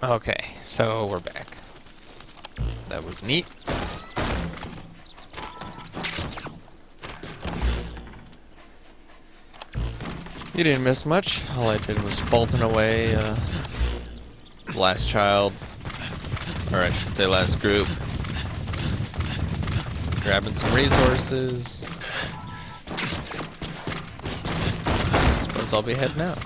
Okay, so we're back. That was neat. You didn't miss much. All I did was faulting away last child, or I should say last group. Grabbing some resources. I suppose I'll be heading out.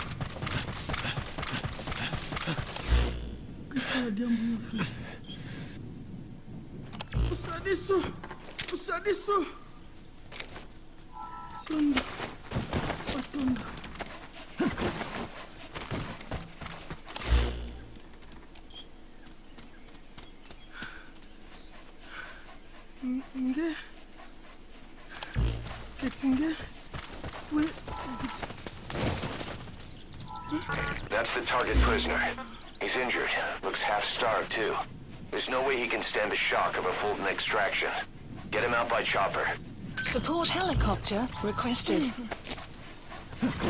That's the target prisoner. He's injured. Looks half-starved, too. There's no way he can stand the shock of a Fulton extraction. Get him out by chopper. Support helicopter requested.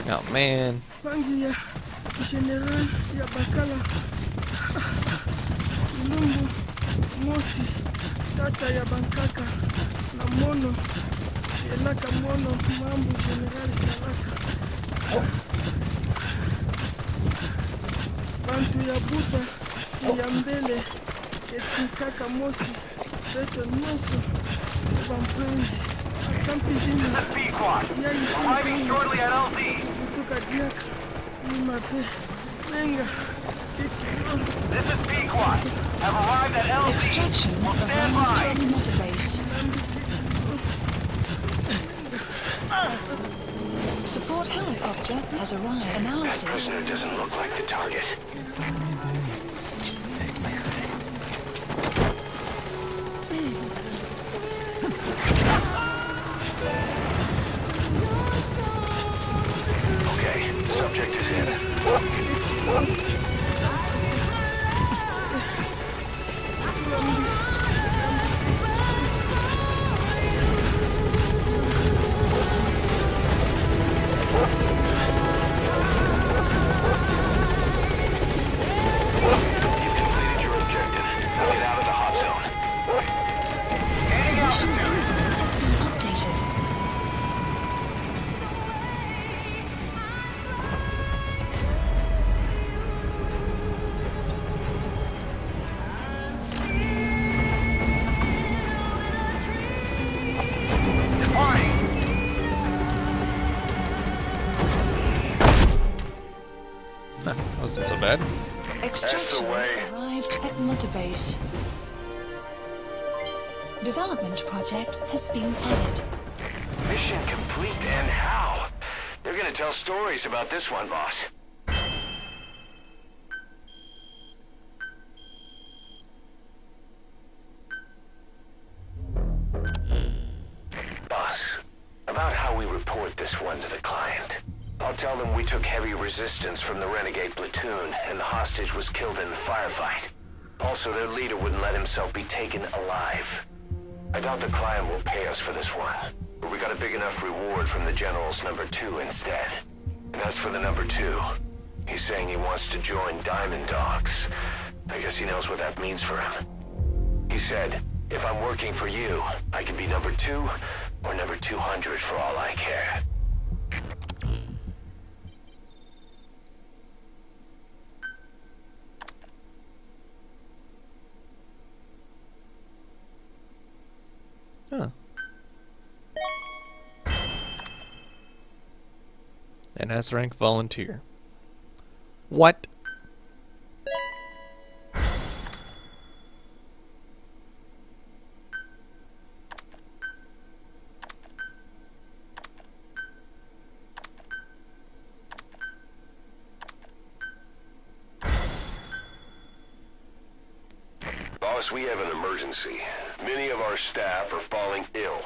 Oh man. Pangia, General Yabakala, Lumbu, Mosi, Tata Yabankaka, Namono, Yelaka Mono, Mambu, General Salaka. Bantu Yabuta, Yambele, Etinkaka Mosi, Beto Noso, Bampangi, Akampi Hina, Arriving shortly at LZ. Futuka Diaka, Nimafe, Menga, Kikiro. This is Pequot. Have arrived at LZ. Extraction Will of stand by. motorbase. Support helicopter has arrived. That Analysis. prisoner doesn't look like the target. Okay, subject is in. You've completed your objective. Now get out of the hot zone. Heading altitude. Updated. Departing. Huh, wasn't so bad. Extraction way. arrived at motorbase. Development project has been added. Mission complete, and how? They're gonna tell stories about this one, boss. Boss, about how we report this one to the client. I'll tell them we took heavy resistance from the renegade platoon, and the hostage was killed in the firefight. Also, their leader wouldn't let himself be taken alive. I doubt the client will pay us for this one, but we got a big enough reward from the General's number 2 instead. And as for the number 2, he's saying he wants to join Diamond Dogs. I guess he knows what that means for him. He said, if I'm working for you, I can be number 2 or number 200 for all I care. Huh. An S-rank volunteer. What? Boss, we have an emergency. Many of our staff are falling ill.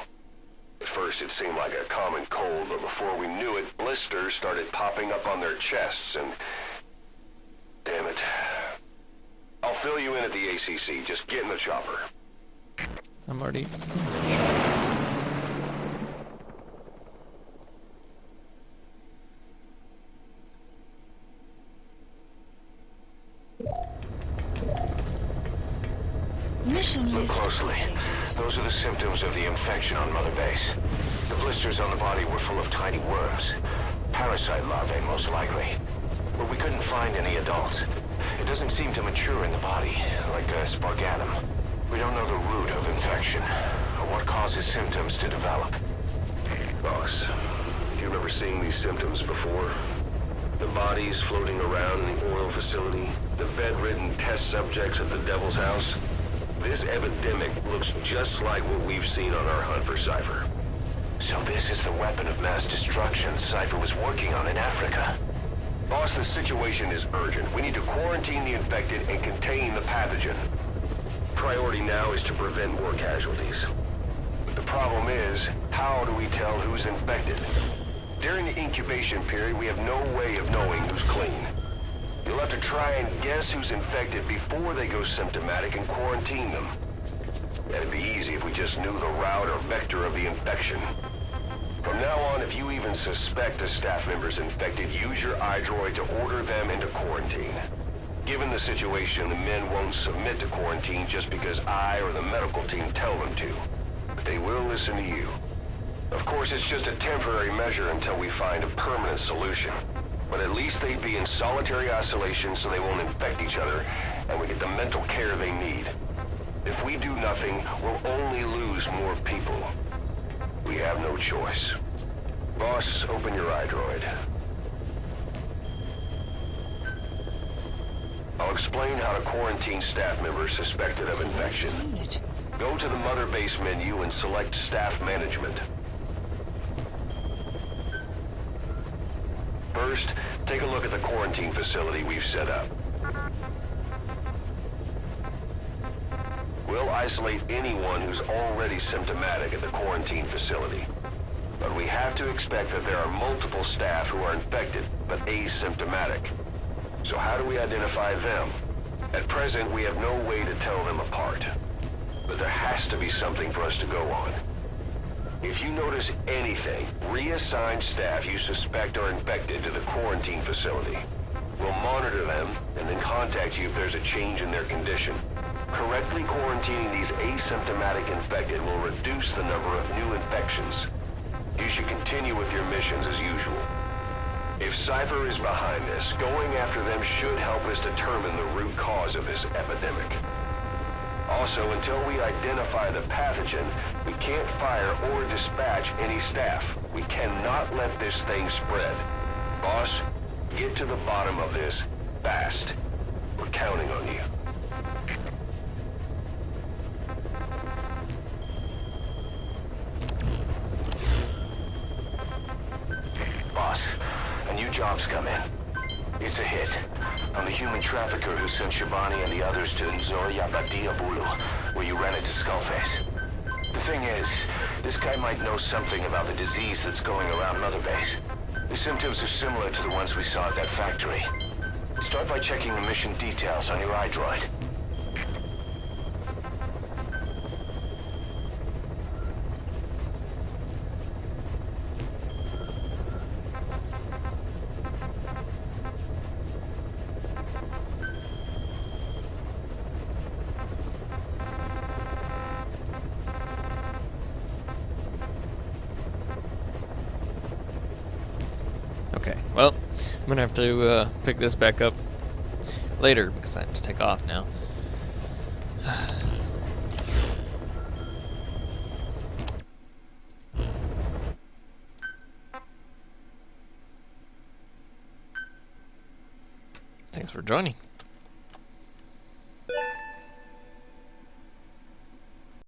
At first it seemed like a common cold, but before we knew it, blisters started popping up on their chests and... Damn it. I'll fill you in at the ACC. Just get in the chopper. I'm already... Mission Look list closely. updated. Those are the symptoms of the infection on Mother Base. The blisters on the body were full of tiny worms. Parasite larvae, most likely. But we couldn't find any adults. It doesn't seem to mature in the body, like a spargatum. We don't know the root of infection, or what causes symptoms to develop. Boss, do you remember seeing these symptoms before? The bodies floating around in the oil facility, the bedridden test subjects at the Devil's House. This epidemic looks just like what we've seen on our hunt for Cypher. So this is the weapon of mass destruction Cypher was working on in Africa. Boss, the situation is urgent. We need to quarantine the infected and contain the pathogen. Priority now is to prevent more casualties. But the problem is, how do we tell who's infected? During the incubation period, we have no way of knowing who's clean. You'll have to try and guess who's infected before they go symptomatic and quarantine them. That'd be easy if we just knew the route or vector of the infection. From now on, if you even suspect a staff member's infected, use your iDroid to order them into quarantine. Given the situation, the men won't submit to quarantine just because I or the medical team tell them to. But they will listen to you. Of course, it's just a temporary measure until we find a permanent solution. But at least they'd be in solitary isolation so they won't infect each other, and we get the mental care they need. If we do nothing, we'll only lose more people. We have no choice. Boss, open your iDroid. I'll explain how to quarantine staff members suspected of infection. Unit. Go to the Mother Base menu and select Staff Management. First, take a look at the quarantine facility we've set up. We'll isolate anyone who's already symptomatic at the quarantine facility. But we have to expect that there are multiple staff who are infected, but asymptomatic. So how do we identify them? At present, we have no way to tell them apart. But there has to be something for us to go on. If you notice anything, reassign staff you suspect are infected to the quarantine facility. We'll monitor them and then contact you if there's a change in their condition. Correctly quarantining these asymptomatic infected will reduce the number of new infections. You should continue with your missions as usual. If Cypher is behind this, going after them should help us determine the root cause of this epidemic. Also, until we identify the pathogen, we can't fire or dispatch any staff. We cannot let this thing spread. Boss, get to the bottom of this fast. We're counting on you. Boss, a new job's come in. It's a hit. On the human trafficker who sent Shabani and the others to Nzoya Bulu, where you ran into Skullface. The thing is, this guy might know something about the disease that's going around Mother Base. The symptoms are similar to the ones we saw at that factory. Start by checking the mission details on your iDroid. Okay, well, I'm gonna have to pick this back up later because I have to take off now. Thanks for joining.